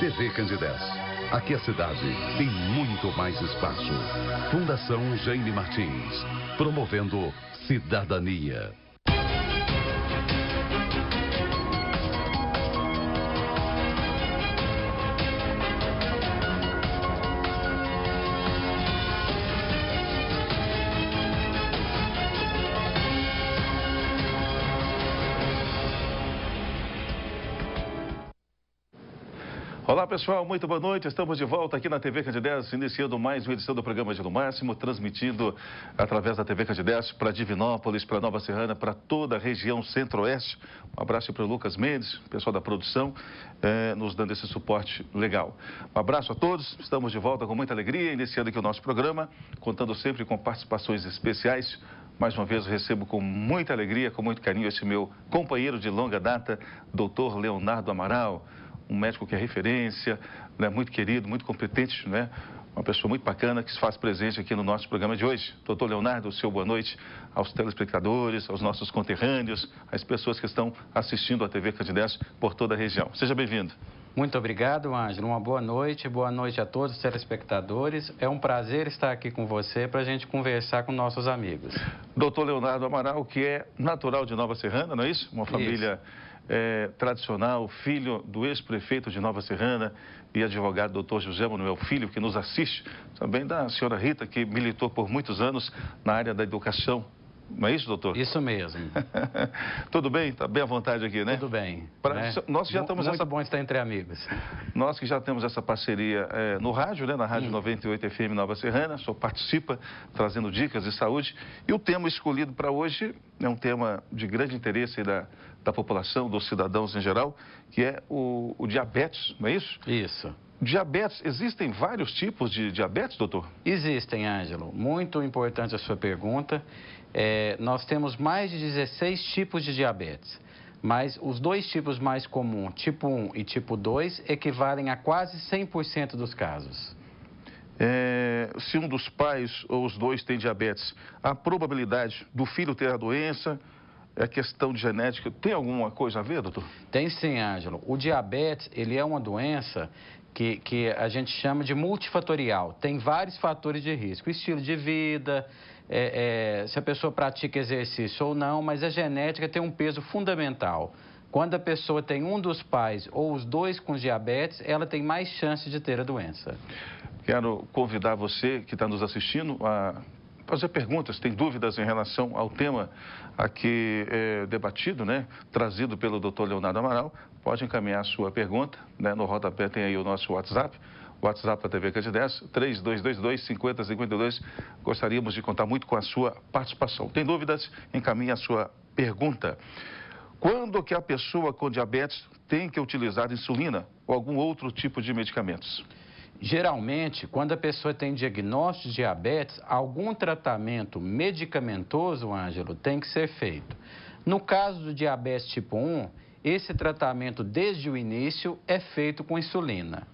TV Candidez. Aqui a cidade tem muito mais espaço. Fundação Jaime Martins, promovendo cidadania. Olá pessoal, muito boa noite, estamos de volta aqui na TV Candidez, iniciando mais uma edição do programa Giro Máximo, transmitindo através da TV Candidez para Divinópolis, para Nova Serrana, para toda a região centro-oeste. Um abraço para o Lucas Mendes, pessoal da produção, nos dando esse suporte legal. Um abraço a todos, estamos de volta com muita alegria, iniciando aqui o nosso programa, contando sempre com participações especiais. Mais uma vez recebo com muita alegria, com muito carinho, esse meu companheiro de longa data, Dr. Leonardo Amaral. Um médico que é referência, né, muito querido, muito competente, né? Uma pessoa muito bacana que se faz presente aqui no nosso programa de hoje. Doutor Leonardo, seu boa noite aos telespectadores, aos nossos conterrâneos, às pessoas que estão assistindo a TV Candidez por toda a região. Seja bem-vindo. Muito obrigado, Ângelo. Uma boa noite a todos os telespectadores. É um prazer estar aqui com você para a gente conversar com nossos amigos. Doutor Leonardo Amaral, que é natural de Nova Serrana, não é isso? Uma família... tradicional, filho do ex-prefeito de Nova Serrana e advogado doutor José Manuel Filho, que nos assiste, também da senhora Rita, que militou por muitos anos na área da educação. Não é isso, doutor? Isso mesmo. Tudo bem? Está bem à vontade aqui, né? Tudo bem. Nós já estamos muito bom estar entre amigos. Nós que já temos essa parceria no rádio, né? Na Rádio 98 FM Nova Serrana, só participa trazendo dicas de saúde. E o tema escolhido para hoje é um tema de grande interesse da população, dos cidadãos em geral, que é o diabetes, não é isso? Isso. Diabetes, existem vários tipos de diabetes, doutor? Existem, Ângelo. Muito importante a sua pergunta. Nós temos mais de 16 tipos de diabetes, mas os dois tipos mais comuns, tipo 1 e tipo 2, equivalem a quase 100% dos casos. Se um dos pais ou os dois tem diabetes, a probabilidade do filho ter a doença, é questão de genética, tem alguma coisa a ver, doutor? Tem sim, Ângelo. O diabetes, ele é uma doença que a gente chama de multifatorial. Tem vários fatores de risco, estilo de vida, se a pessoa pratica exercício ou não, mas a genética tem um peso fundamental. Quando a pessoa tem um dos pais ou os dois com diabetes, ela tem mais chance de ter a doença. Quero convidar você que está nos assistindo a fazer perguntas, tem dúvidas em relação ao tema aqui debatido, né? Trazido pelo doutor Leonardo Amaral, pode encaminhar a sua pergunta, né? No rodapé tem aí o nosso WhatsApp, WhatsApp da TV Candidez, 3222-5052. Gostaríamos de contar muito com a sua participação. Tem dúvidas? Encaminhe a sua pergunta. Quando que a pessoa com diabetes tem que utilizar insulina ou algum outro tipo de medicamentos? Geralmente, quando a pessoa tem diagnóstico de diabetes, algum tratamento medicamentoso, Ângelo, tem que ser feito. No caso do diabetes tipo 1, esse tratamento desde o início é feito com insulina.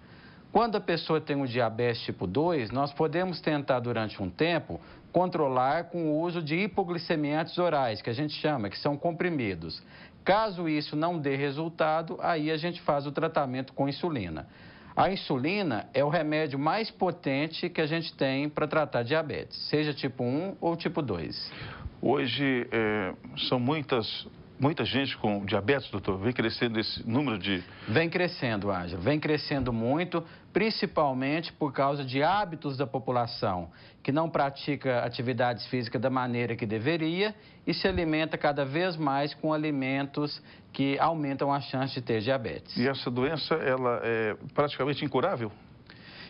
Quando a pessoa tem o diabetes tipo 2, nós podemos tentar durante um tempo controlar com o uso de hipoglicemiantes orais, que a gente chama, que são comprimidos. Caso isso não dê resultado, aí a gente faz o tratamento com insulina. A insulina é o remédio mais potente que a gente tem para tratar diabetes, seja tipo 1 ou tipo 2. Hoje são muita gente com diabetes, doutor? Vem crescendo esse número de... Vem crescendo, Ângelo. Vem crescendo muito, principalmente por causa de hábitos da população, que não pratica atividades físicas da maneira que deveria e se alimenta cada vez mais com alimentos que aumentam a chance de ter diabetes. E essa doença, ela é praticamente incurável?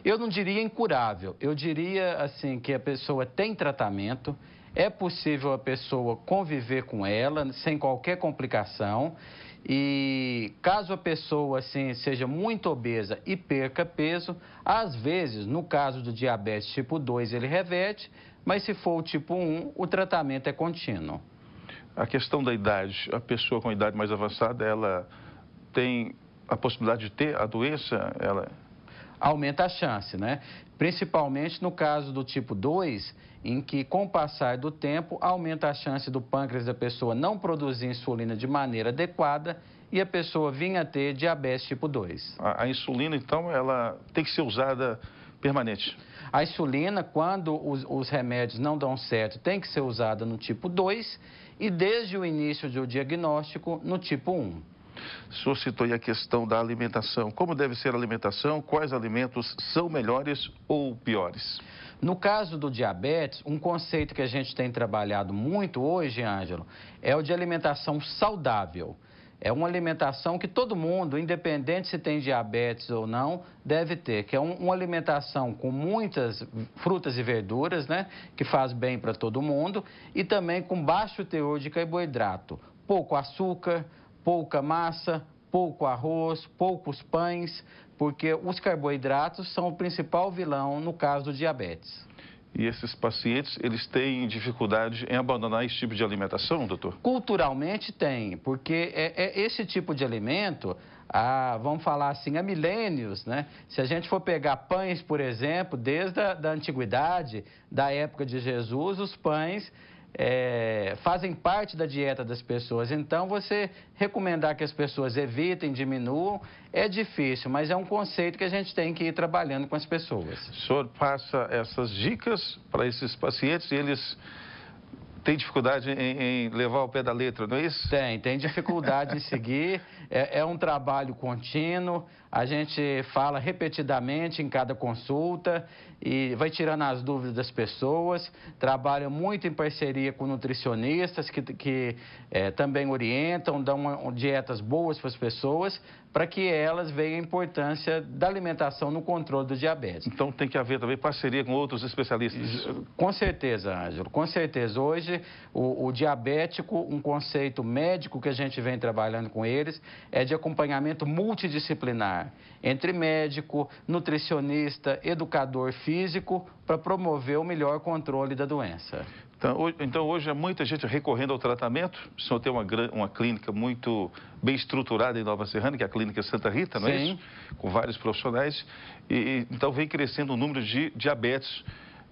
Eu não diria incurável, eu diria assim que a pessoa tem tratamento, é possível a pessoa conviver com ela sem qualquer complicação e caso a pessoa assim seja muito obesa e perca peso, às vezes, no caso do diabetes tipo 2, ele reverte, mas se for o tipo 1, o tratamento é contínuo. A questão da idade, a pessoa com idade mais avançada, ela tem a possibilidade de ter a doença? aumenta a chance, né? Principalmente no caso do tipo 2, em que com o passar do tempo aumenta a chance do pâncreas da pessoa não produzir insulina de maneira adequada e a pessoa vir a ter diabetes tipo 2. A insulina, então, ela tem que ser usada permanente? A insulina, quando os remédios não dão certo, tem que ser usada no tipo 2 e desde o início do diagnóstico no tipo 1. O senhor citou aí a questão da alimentação. Como deve ser a alimentação? Quais alimentos são melhores ou piores? No caso do diabetes, um conceito que a gente tem trabalhado muito hoje, Ângelo, é o de alimentação saudável. É uma alimentação que todo mundo, independente se tem diabetes ou não, deve ter, que é uma alimentação com muitas frutas e verduras, né, que faz bem para todo mundo, e também com baixo teor de carboidrato, pouco açúcar, pouca massa, pouco arroz, poucos pães, porque os carboidratos são o principal vilão no caso do diabetes. E esses pacientes, eles têm dificuldade em abandonar esse tipo de alimentação, doutor? Culturalmente tem, porque esse tipo de alimento, vamos falar assim, há milênios, né? Se a gente for pegar pães, por exemplo, desde a antiguidade, da época de Jesus, os pães fazem parte da dieta das pessoas. Então, você recomendar que as pessoas evitem, diminuam, é difícil, mas é um conceito que a gente tem que ir trabalhando com as pessoas. O senhor passa essas dicas para esses pacientes e eles têm dificuldade em levar ao pé da letra, não é isso? Tem dificuldade em seguir, é um trabalho contínuo, a gente fala repetidamente em cada consulta e vai tirando as dúvidas das pessoas, trabalha muito em parceria com nutricionistas que também orientam, dão dietas boas para as pessoas, para que elas vejam a importância da alimentação no controle do diabetes. Então tem que haver também parceria com outros especialistas? Com certeza, Ângelo, com certeza. Hoje, o diabético, um conceito médico que a gente vem trabalhando com eles, é de acompanhamento multidisciplinar, entre médico, nutricionista, educador físico, para promover o melhor controle da doença. Então, hoje há muita gente recorrendo ao tratamento. O senhor tem uma clínica muito bem estruturada em Nova Serrana, que é a Clínica Santa Rita, não é isso? Com vários profissionais. Então, vem crescendo o número de diabetes,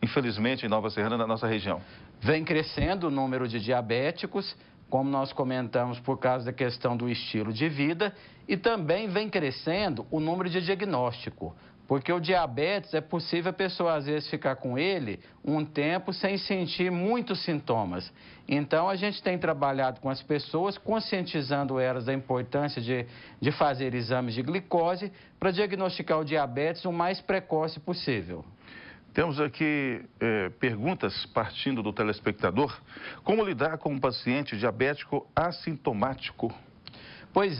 infelizmente, em Nova Serrana, na nossa região. Vem crescendo o número de diabéticos, como nós comentamos, por causa da questão do estilo de vida, e também vem crescendo o número de diagnóstico. Porque o diabetes, é possível a pessoa, às vezes, ficar com ele um tempo sem sentir muitos sintomas. Então, a gente tem trabalhado com as pessoas, conscientizando elas da importância de fazer exames de glicose para diagnosticar o diabetes o mais precoce possível. Temos aqui perguntas partindo do telespectador. Como lidar com um paciente diabético assintomático? Pois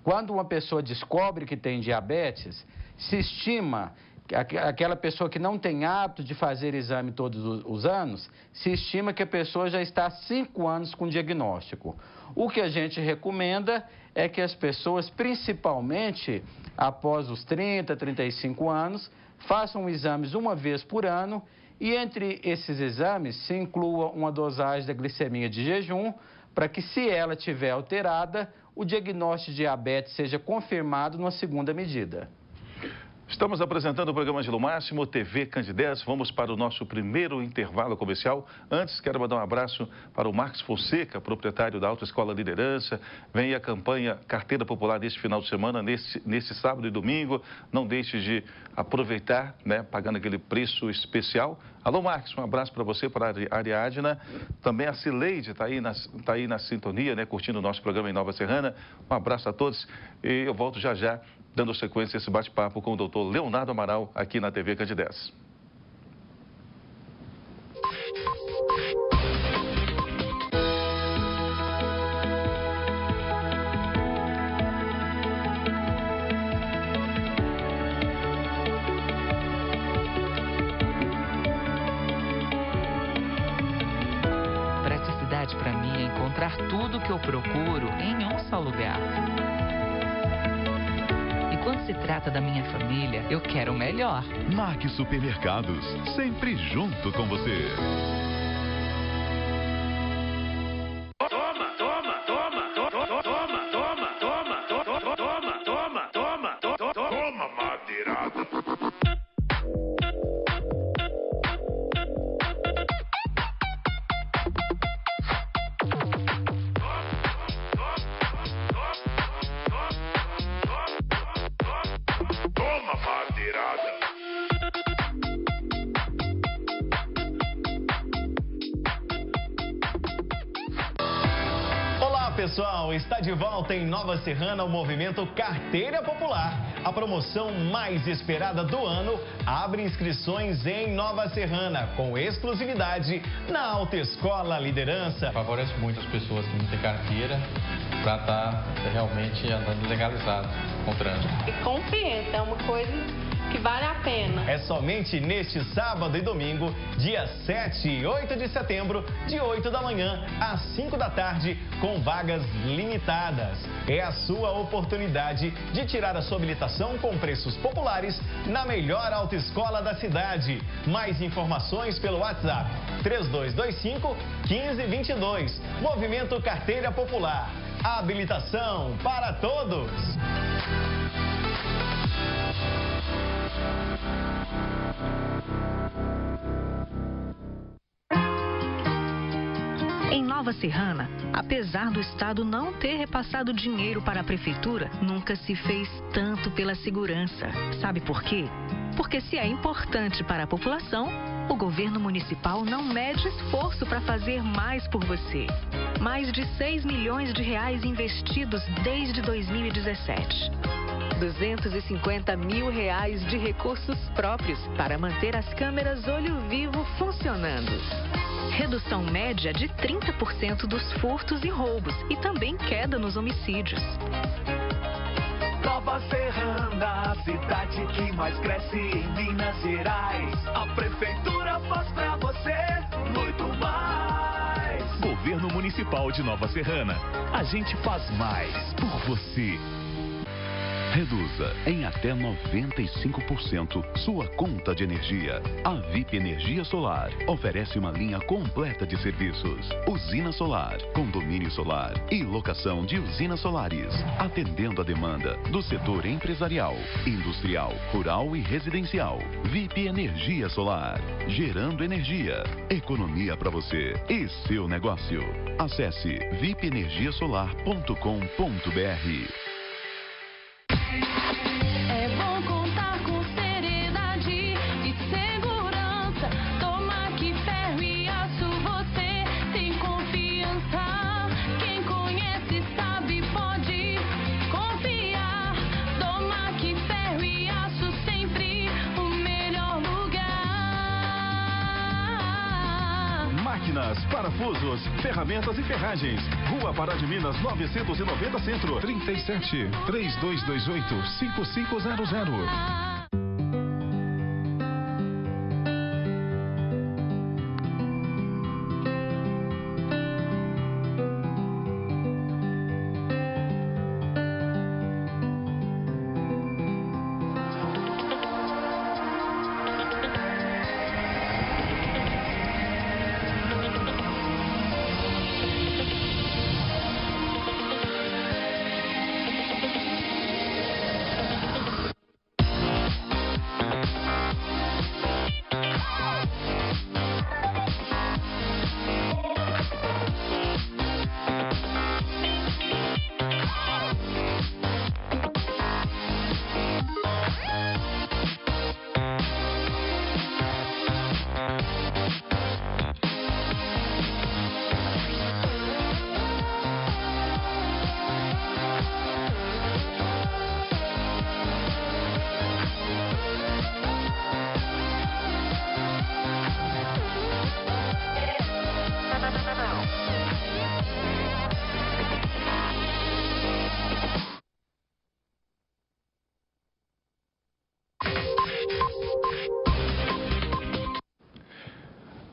quando uma pessoa descobre que tem diabetes, se estima, aquela pessoa que não tem hábito de fazer exame todos os anos, se estima que a pessoa já está há 5 anos com diagnóstico. O que a gente recomenda é que as pessoas, principalmente após os 30, 35 anos, façam exames uma vez por ano e entre esses exames se inclua uma dosagem da glicemia de jejum, para que, se ela estiver alterada, o diagnóstico de diabetes seja confirmado numa segunda medida. Estamos apresentando o programa Ângelo Máximo, TV Candidez. Vamos para o nosso primeiro intervalo comercial. Antes, quero mandar um abraço para o Marcos Fonseca, proprietário da Autoescola Liderança. Vem a campanha Carteira Popular neste final de semana, nesse sábado e domingo. Não deixe de aproveitar, né, pagando aquele preço especial. Alô, Marcos, um abraço para você, para a Ariadna. Também a Cileide está aí na sintonia, né, curtindo o nosso programa em Nova Serrana. Um abraço a todos e eu volto já já, dando sequência a esse bate-papo com o doutor Leonardo Amaral, aqui na TV Candidez. Praticidade para mim é encontrar tudo que eu procuro em um só lugar. Quando se trata da minha família, eu quero o melhor. NAC Supermercados, sempre junto com você. Toma, madeirada. pessoal, está de volta em Nova Serrana o movimento Carteira Popular. A promoção mais esperada do ano abre inscrições em Nova Serrana, com exclusividade na Autoescola Liderança. Favorece muito as pessoas que não têm carteira para estar realmente andando legalizado com o trânsito. E compensa, é uma coisa que vale a pena. É somente neste sábado e domingo, dia 7 e 8 de setembro, de 8 da manhã às 5 da tarde, com vagas limitadas. É a sua oportunidade de tirar a sua habilitação com preços populares na melhor autoescola da cidade. Mais informações pelo WhatsApp 3225-1522. Movimento Carteira Popular. Habilitação para todos. Em Nova Serrana, apesar do Estado não ter repassado dinheiro para a Prefeitura, nunca se fez tanto pela segurança. Sabe por quê? Porque se é importante para a população, o governo municipal não mede esforço para fazer mais por você. Mais de 6 milhões de reais investidos desde 2017. 250 mil reais de recursos próprios para manter as câmeras olho vivo funcionando. Redução média de 30% dos furtos e roubos e também queda nos homicídios. Nova Serrana, a cidade que mais cresce em Minas Gerais. A prefeitura faz pra você muito mais. Governo Municipal de Nova Serrana. A gente faz mais por você. Reduza em até 95% sua conta de energia. A VIP Energia Solar oferece uma linha completa de serviços. Usina solar, condomínio solar e locação de usinas solares. Atendendo a demanda do setor empresarial, industrial, rural e residencial. VIP Energia Solar. Gerando energia. Economia para você e seu negócio. Acesse vipenergiasolar.com.br. É bom contar com seriedade e segurança. Toma que ferro e aço, você tem confiança. Quem conhece sabe, pode confiar. Toma que ferro e aço, sempre o melhor lugar. Máquinas, parafusos, ferramentas e ferragens. Rua Pará de Minas, 990 Centro. 37-3228-5500.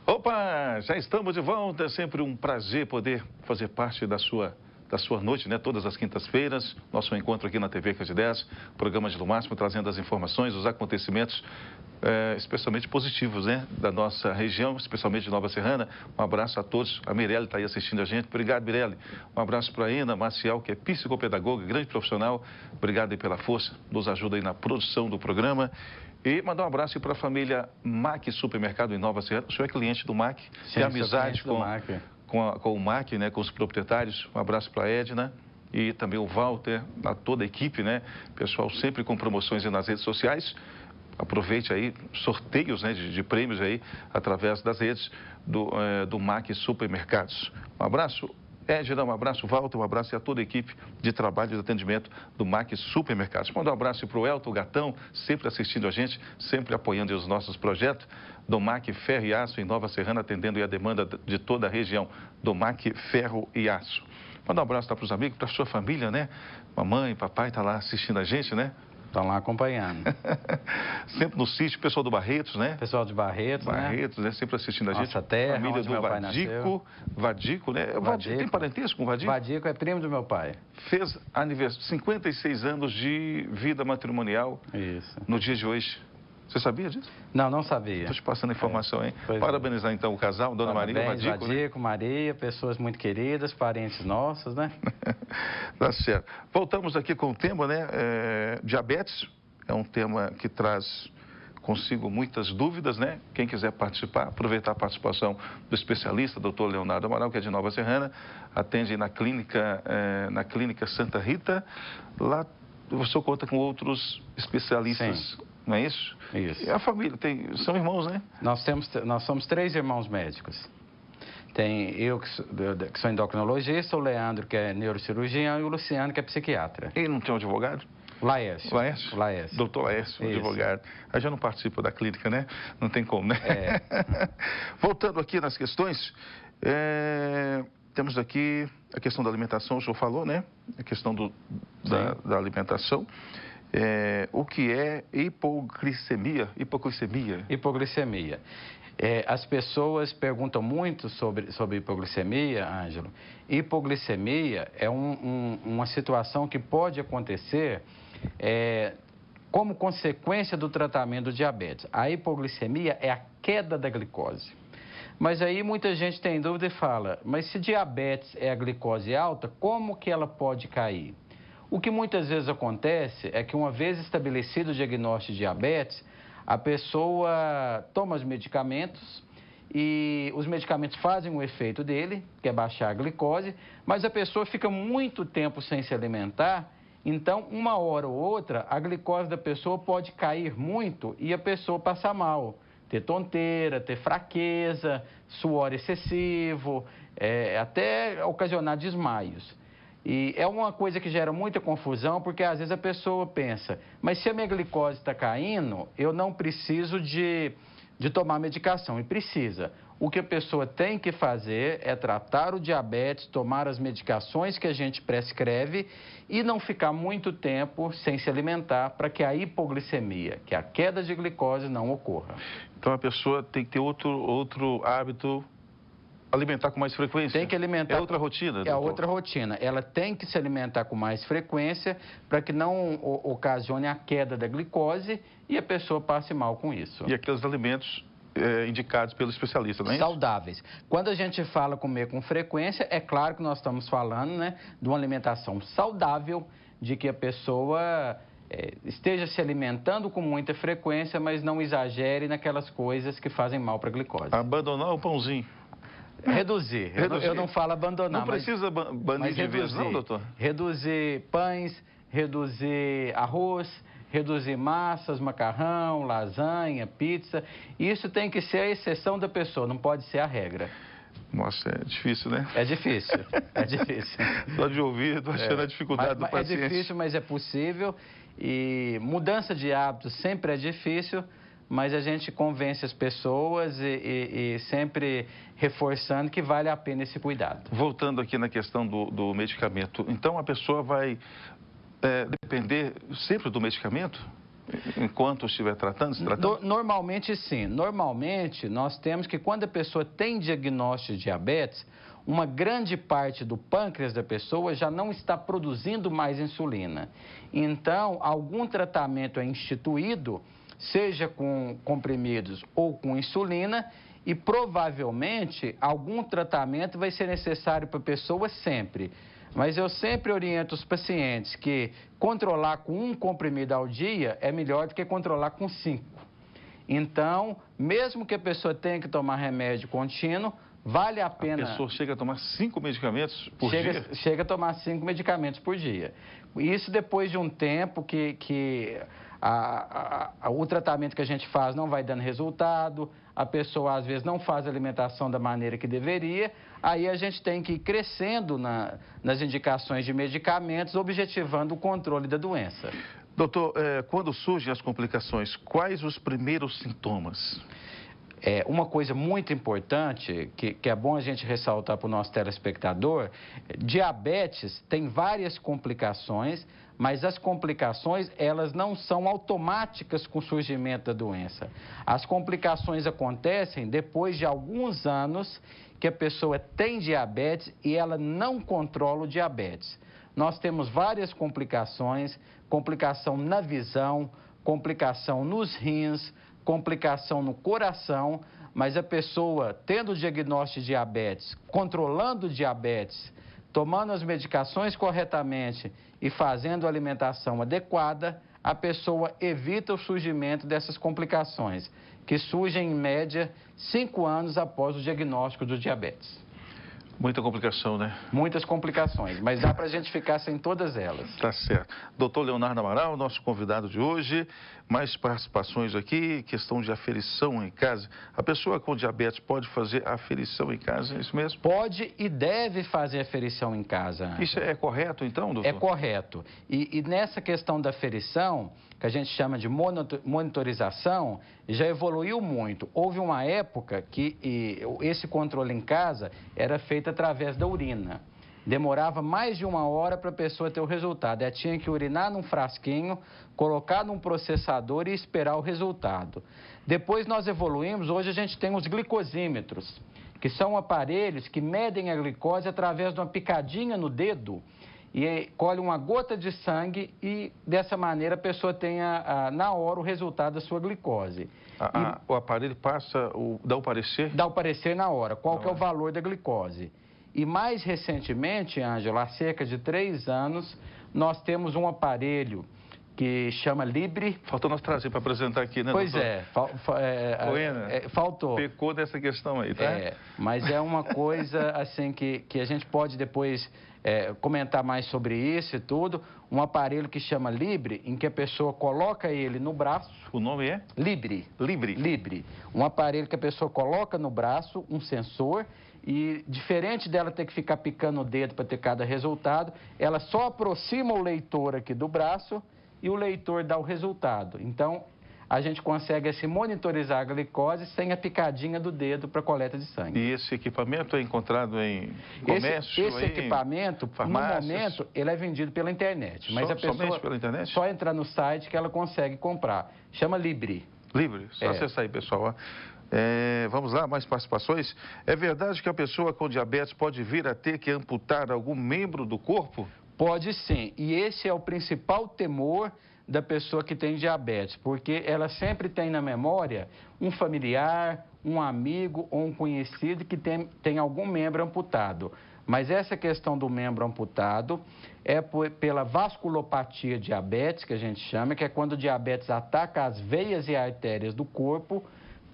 Opa, já estamos de volta. É sempre um prazer poder fazer parte da sua noite, né? Todas as quintas-feiras, nosso encontro aqui na TV Rede 10, programa de No Máximo, trazendo as informações, os acontecimentos, especialmente positivos, né? Da nossa região, especialmente de Nova Serrana. Um abraço a todos. A Mirelle está aí assistindo a gente. Obrigado, Mirelle. Um abraço para a Ana Maciel, que é psicopedagoga, grande profissional. Obrigado aí pela força, nos ajuda aí na produção do programa. E mandar um abraço para a família MAC Supermercado em Nova Serrana. O senhor é cliente do MAC, tem amizade com o MAC, né, com os proprietários. Um abraço para a Edna e também o Walter, a toda a equipe, né? Pessoal sempre com promoções nas redes sociais. Aproveite aí sorteios, né, de prêmios aí através das redes do MAC Supermercados. Um abraço. Edna, um abraço, Walter, um abraço e a toda a equipe de trabalho e de atendimento do MAC Supermercados. Manda um abraço para o Elton, o Gatão, sempre assistindo a gente, sempre apoiando os nossos projetos. Do MAC Ferro e Aço em Nova Serrana, atendendo a demanda de toda a região. Do MAC Ferro e Aço. Manda um abraço para os amigos, para a sua família, né? Mamãe, papai tá lá assistindo a gente, né? Estão lá acompanhando. Sempre no sítio, pessoal do Barretos, né? Pessoal de Barretos, né? Sempre assistindo a gente. Nossa terra, família do meu pai Vadico. Vadico, né? Vadico. Tem parentesco com o Vadico? Vadico é primo do meu pai. Fez aniversário, 56 anos de vida matrimonial. Isso. No dia de hoje. Você sabia disso? Não, não sabia. Estou te passando informação, hein? Parabenizar, então, o casal, Dona Maria, Vadico, né? Maria, pessoas muito queridas, parentes nossos, né? Tá certo. Voltamos aqui com o tema, né? Diabetes. É um tema que traz consigo muitas dúvidas, né? Quem quiser participar, aproveitar a participação do especialista, doutor Leonardo Amaral, que é de Nova Serrana, atende na clínica Santa Rita. Lá o senhor conta com outros especialistas. Sim. Não é isso? Isso. E a família, são irmãos, né? Nós somos 3 irmãos médicos. Tem eu que sou endocrinologista, o Leandro que é neurocirurgião e o Luciano que é psiquiatra. E não tem um advogado? Laércio. Laércio? Doutor Laércio, advogado. Aí já não participa da clínica, né? Não tem como, né? Voltando aqui nas questões, temos aqui a questão da alimentação, o senhor falou, né? A questão da alimentação. O que é hipoglicemia? Hipoglicemia. As pessoas perguntam muito sobre hipoglicemia, Ângelo. Hipoglicemia é uma situação que pode acontecer como consequência do tratamento do diabetes. A hipoglicemia é a queda da glicose. Mas aí muita gente tem dúvida e fala, mas se diabetes é a glicose alta, como que ela pode cair? O que muitas vezes acontece é que uma vez estabelecido o diagnóstico de diabetes, a pessoa toma os medicamentos e os medicamentos fazem o efeito dele, que é baixar a glicose, mas a pessoa fica muito tempo sem se alimentar, então uma hora ou outra a glicose da pessoa pode cair muito e a pessoa passar mal, ter tonteira, ter fraqueza, suor excessivo, até ocasionar desmaios. E é uma coisa que gera muita confusão, porque às vezes a pessoa pensa, mas se a minha glicose está caindo, eu não preciso de tomar medicação. E precisa. O que a pessoa tem que fazer é tratar o diabetes, tomar as medicações que a gente prescreve e não ficar muito tempo sem se alimentar para que a hipoglicemia, que é a queda de glicose, não ocorra. Então a pessoa tem que ter outro hábito, alimentar com mais frequência? Tem que alimentar. É outra rotina, doutor? É outra rotina. Ela tem que se alimentar com mais frequência para que não ocasione a queda da glicose e a pessoa passe mal com isso. E aqueles alimentos indicados pelo especialista, não é isso? Saudáveis. Quando a gente fala comer com frequência, é claro que nós estamos falando, né, de uma alimentação saudável, de que a pessoa esteja se alimentando com muita frequência, mas não exagere naquelas coisas que fazem mal para a glicose. Abandonar o pãozinho. Reduzir. Eu não falo abandonar. Não precisa banir de vez, não, doutor? Reduzir pães, reduzir arroz, reduzir massas, macarrão, lasanha, pizza. Isso tem que ser a exceção da pessoa, não pode ser a regra. Nossa, é difícil, né? É difícil, é difícil. Só de ouvir, estou achando a dificuldade do paciente. É difícil, mas é possível. E mudança de hábitos sempre é difícil, mas a gente convence as pessoas e sempre reforçando que vale a pena esse cuidado. Voltando aqui na questão do medicamento, então a pessoa vai depender sempre do medicamento enquanto estiver se tratando? Normalmente sim. Normalmente nós temos que quando a pessoa tem diagnóstico de diabetes, uma grande parte do pâncreas da pessoa já não está produzindo mais insulina. Então, algum tratamento é instituído, seja com comprimidos ou com insulina, e provavelmente algum tratamento vai ser necessário para a pessoa sempre. Mas eu sempre oriento os pacientes que controlar com 1 comprimido ao dia é melhor do que controlar com 5. Então, mesmo que a pessoa tenha que tomar remédio contínuo, vale a pena... A pessoa chega a tomar 5 medicamentos por dia? Chega a tomar 5 medicamentos por dia. Isso depois de um tempo que o tratamento que a gente faz não vai dando resultado, a pessoa às vezes não faz a alimentação da maneira que deveria, aí a gente tem que ir crescendo nas indicações de medicamentos, objetivando o controle da doença. Doutor, quando surgem as complicações, quais os primeiros sintomas? Uma coisa muito importante, que é bom a gente ressaltar para o nosso telespectador, diabetes tem várias complicações, mas as complicações, elas não são automáticas com o surgimento da doença. As complicações acontecem depois de alguns anos que a pessoa tem diabetes e ela não controla o diabetes. Nós temos várias complicações, complicação na visão, complicação nos rins, complicação no coração, mas a pessoa tendo o diagnóstico de diabetes, controlando o diabetes, tomando as medicações corretamente e fazendo a alimentação adequada, a pessoa evita o surgimento dessas complicações, que surgem em média 5 anos após o diagnóstico do diabetes. Muita complicação, né? Muitas complicações, mas dá para a gente ficar sem todas elas. Tá certo. Doutor Leonardo Amaral, nosso convidado de hoje. Mais participações aqui, questão de aferição em casa. A pessoa com diabetes pode fazer aferição em casa, é isso mesmo? Pode e deve fazer aferição em casa. Isso é correto, então, doutor? É correto. E nessa questão da aferição, que a gente chama de monitorização, já evoluiu muito. Houve uma época que esse controle em casa era feito através da urina. Demorava mais de 1 hora para a pessoa ter o resultado. Ela tinha que urinar num frasquinho, colocar num processador e esperar o resultado. Depois nós evoluímos, hoje a gente tem os glicosímetros, que são aparelhos que medem a glicose através de uma picadinha no dedo e colhe uma gota de sangue e dessa maneira a pessoa tenha na hora o resultado da sua glicose. O aparelho dá o parecer? Dá o parecer na hora, qual que é o valor da glicose. E mais recentemente, Ângelo, há cerca de 3 anos, nós temos um aparelho que chama Libre. Faltou nós trazer para apresentar aqui, né, pois doutor? Faltou. Pecou dessa questão aí, tá? Mas é uma coisa assim que a gente pode depois comentar mais sobre isso e tudo. Um aparelho que chama Libre, em que a pessoa coloca ele no braço. O nome é? Libre. Libre. Libre. Um aparelho que a pessoa coloca no braço, um sensor, e diferente dela ter que ficar picando o dedo para ter cada resultado, ela só aproxima o leitor aqui do braço e o leitor dá o resultado. Então, a gente consegue assim, monitorizar a glicose sem a picadinha do dedo para coleta de sangue. E esse equipamento é encontrado em comércio? Esse equipamento, no momento, ele é vendido pela internet. Mas a pessoa somente pela internet? Só entrar no site que ela consegue comprar. Chama Libre. Libre? Só acessar aí, pessoal. Vamos lá, mais participações. É verdade que a pessoa com diabetes pode vir a ter que amputar algum membro do corpo? Pode sim. E esse é o principal temor da pessoa que tem diabetes, porque ela sempre tem na memória um familiar, um amigo ou um conhecido que tem algum membro amputado. Mas essa questão do membro amputado é pela vasculopatia diabética, que a gente chama, que é quando o diabetes ataca as veias e artérias do corpo,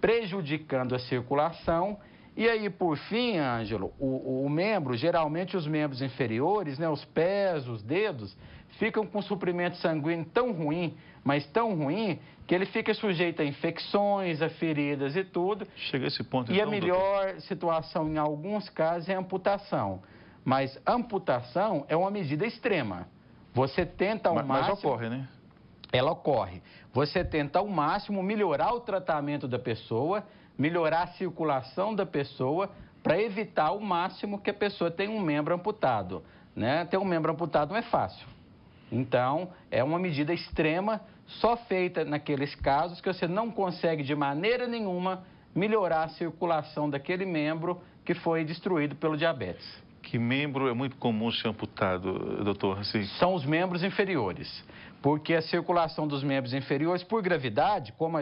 prejudicando a circulação. E aí, por fim, Ângelo, o membro, geralmente os membros inferiores, né, os pés, os dedos, ficam com suprimento sanguíneo tão ruim, mas tão ruim, que ele fica sujeito a infecções, a feridas e tudo. Chega a esse ponto, então, a melhor situação, em alguns casos, é a amputação. Mas amputação é uma medida extrema. Você tenta ao máximo... Mas ocorre, né? Ela ocorre. Você tenta ao máximo melhorar o tratamento da pessoa, melhorar a circulação da pessoa, para evitar ao máximo que a pessoa tenha um membro amputado, né? Ter um membro amputado não é fácil. Então, é uma medida extrema, só feita naqueles casos que você não consegue de maneira nenhuma melhorar a circulação daquele membro que foi destruído pelo diabetes. Que membro é muito comum ser amputado, doutor? Assim... São os membros inferiores, porque a circulação dos membros inferiores, por gravidade, como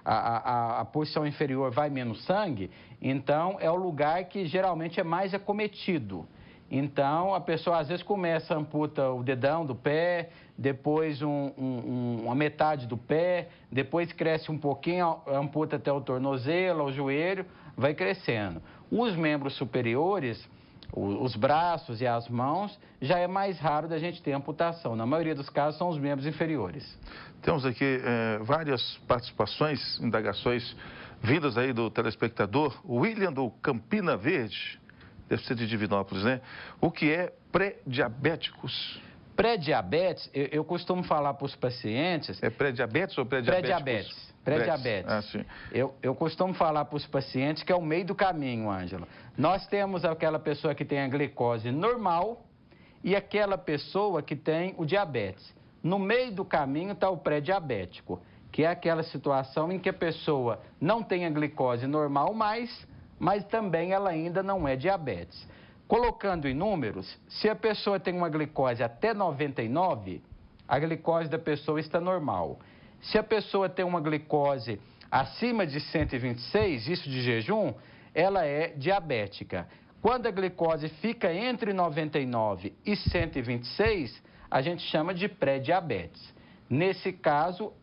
a posição inferior vai menos sangue, então é o lugar que geralmente é mais acometido. Então, a pessoa às vezes começa, amputa o dedão do pé, depois uma metade do pé, depois cresce um pouquinho, amputa até o tornozelo, o joelho, vai crescendo. Os membros superiores, os braços e as mãos, já é mais raro da gente ter amputação. Na maioria dos casos, são os membros inferiores. Temos aqui várias participações, indagações vindas aí do telespectador William do Campina Verde, deve ser de Divinópolis, né? O que é pré-diabéticos? Pré-diabetes, eu costumo falar para os pacientes... É pré-diabetes ou pré-diabéticos? Pré-diabetes. Ah, sim. Eu costumo falar para os pacientes que é o meio do caminho, Ângela. Nós temos aquela pessoa que tem a glicose normal e aquela pessoa que tem o diabetes. No meio do caminho está o pré-diabético, que é aquela situação em que a pessoa não tem a glicose normal mais, mas também ela ainda não é diabetes. Colocando em números, se a pessoa tem uma glicose até 99, a glicose da pessoa está normal. Se a pessoa tem uma glicose acima de 126, isso de jejum, ela é diabética. Quando a glicose fica entre 99 e 126, a gente chama de pré-diabetes. Nesse caso,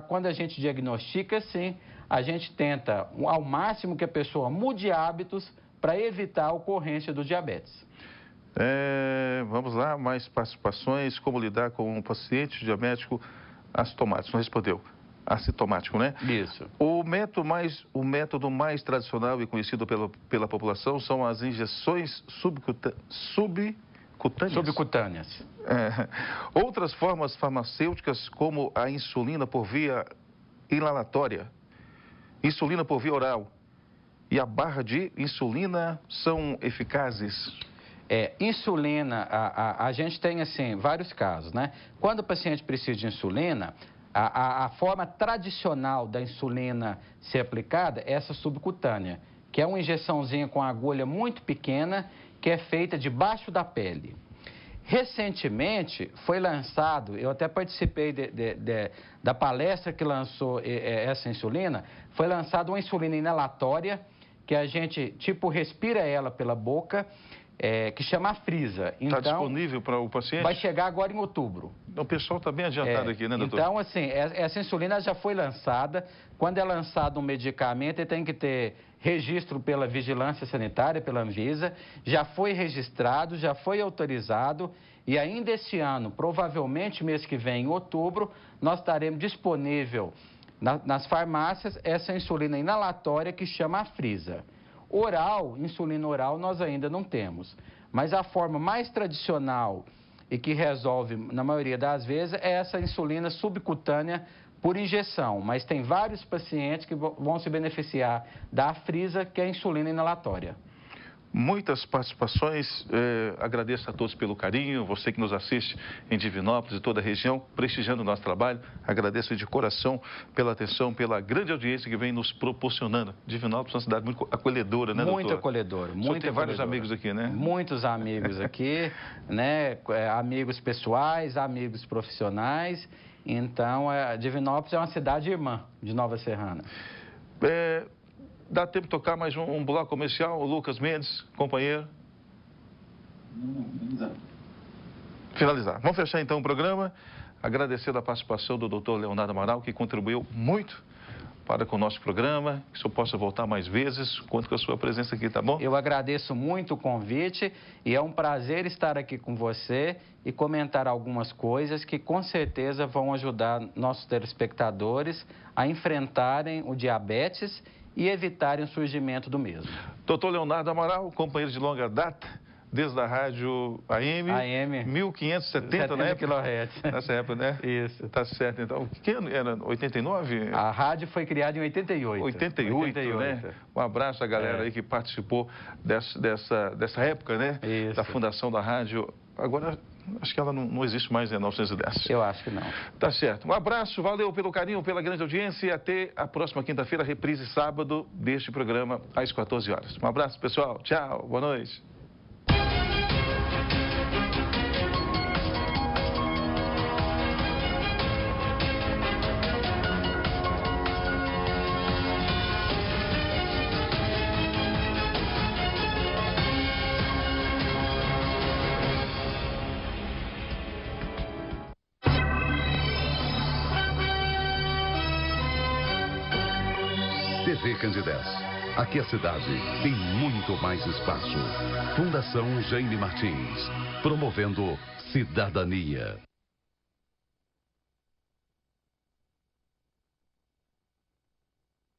quando a gente diagnostica, sim, a gente tenta ao máximo que a pessoa mude hábitos para evitar a ocorrência do diabetes. Vamos lá, mais participações. Como lidar com um paciente diabético assintomático? Não respondeu. Assintomático, né? Isso. O método mais tradicional e conhecido pela população são as injeções subcutâneas. Outras formas farmacêuticas, como a insulina por via inalatória, insulina por via oral e a barra de insulina são eficazes? Insulina, a gente tem, assim, vários casos, né? Quando o paciente precisa de insulina, a forma tradicional da insulina ser aplicada é essa subcutânea, que é uma injeçãozinha com agulha muito pequena, que é feita debaixo da pele. Recentemente foi lançado, eu até participei da palestra que lançou essa insulina, foi lançada uma insulina inalatória, que a gente, respira ela pela boca, que chama Afrisa. Está disponível para o paciente? Vai chegar agora em outubro. O pessoal está bem adiantado aqui, né, doutor? Então, assim, essa insulina já foi lançada. Quando é lançado um medicamento, ele tem que ter registro pela Vigilância Sanitária, pela Anvisa. Já foi registrado, já foi autorizado. E ainda esse ano, provavelmente mês que vem, em outubro, nós estaremos disponível nas farmácias essa insulina inalatória que chama Afrisa. Oral, insulina oral, nós ainda não temos. Mas a forma mais tradicional e que resolve, na maioria das vezes, é essa insulina subcutânea por injeção. Mas tem vários pacientes que vão se beneficiar da Afrisa, que é a insulina inalatória. Muitas participações, agradeço a todos pelo carinho, você que nos assiste em Divinópolis e toda a região, prestigiando o nosso trabalho, agradeço de coração pela atenção, pela grande audiência que vem nos proporcionando. Divinópolis é uma cidade muito acolhedora, né, doutor? Muito acolhedora, muito tem vários amigos aqui, né? Muitos amigos aqui, né, amigos pessoais, amigos profissionais, então Divinópolis é uma cidade irmã de Nova Serrana. Dá tempo de tocar mais um bloco comercial, o Lucas Mendes, companheiro? Finalizar. Vamos fechar então o programa, agradecendo a participação do Dr. Leonardo Amaral, que contribuiu muito para com o nosso programa, que o senhor possa voltar mais vezes, conto com a sua presença aqui, tá bom? Eu agradeço muito o convite e é um prazer estar aqui com você e comentar algumas coisas que com certeza vão ajudar nossos telespectadores a enfrentarem o diabetes e evitarem o surgimento do mesmo. Doutor Leonardo Amaral, companheiro de longa data, desde a rádio AM 1570, né? Nessa época, né? Isso. Tá certo, então. Que ano era? 89? A rádio foi criada em 88. 88, né? Um abraço à galera aí que participou dessa época, né? Isso. Da fundação da rádio. Agora, acho que ela não existe mais em 1910. Eu acho que não. Tá certo. Um abraço, valeu pelo carinho, pela grande audiência e até a próxima quinta-feira, reprise sábado deste programa às 14 horas. Um abraço, pessoal. Tchau. Boa noite. TV Candidez. Aqui a cidade tem muito mais espaço. Fundação Jaime Martins. Promovendo cidadania.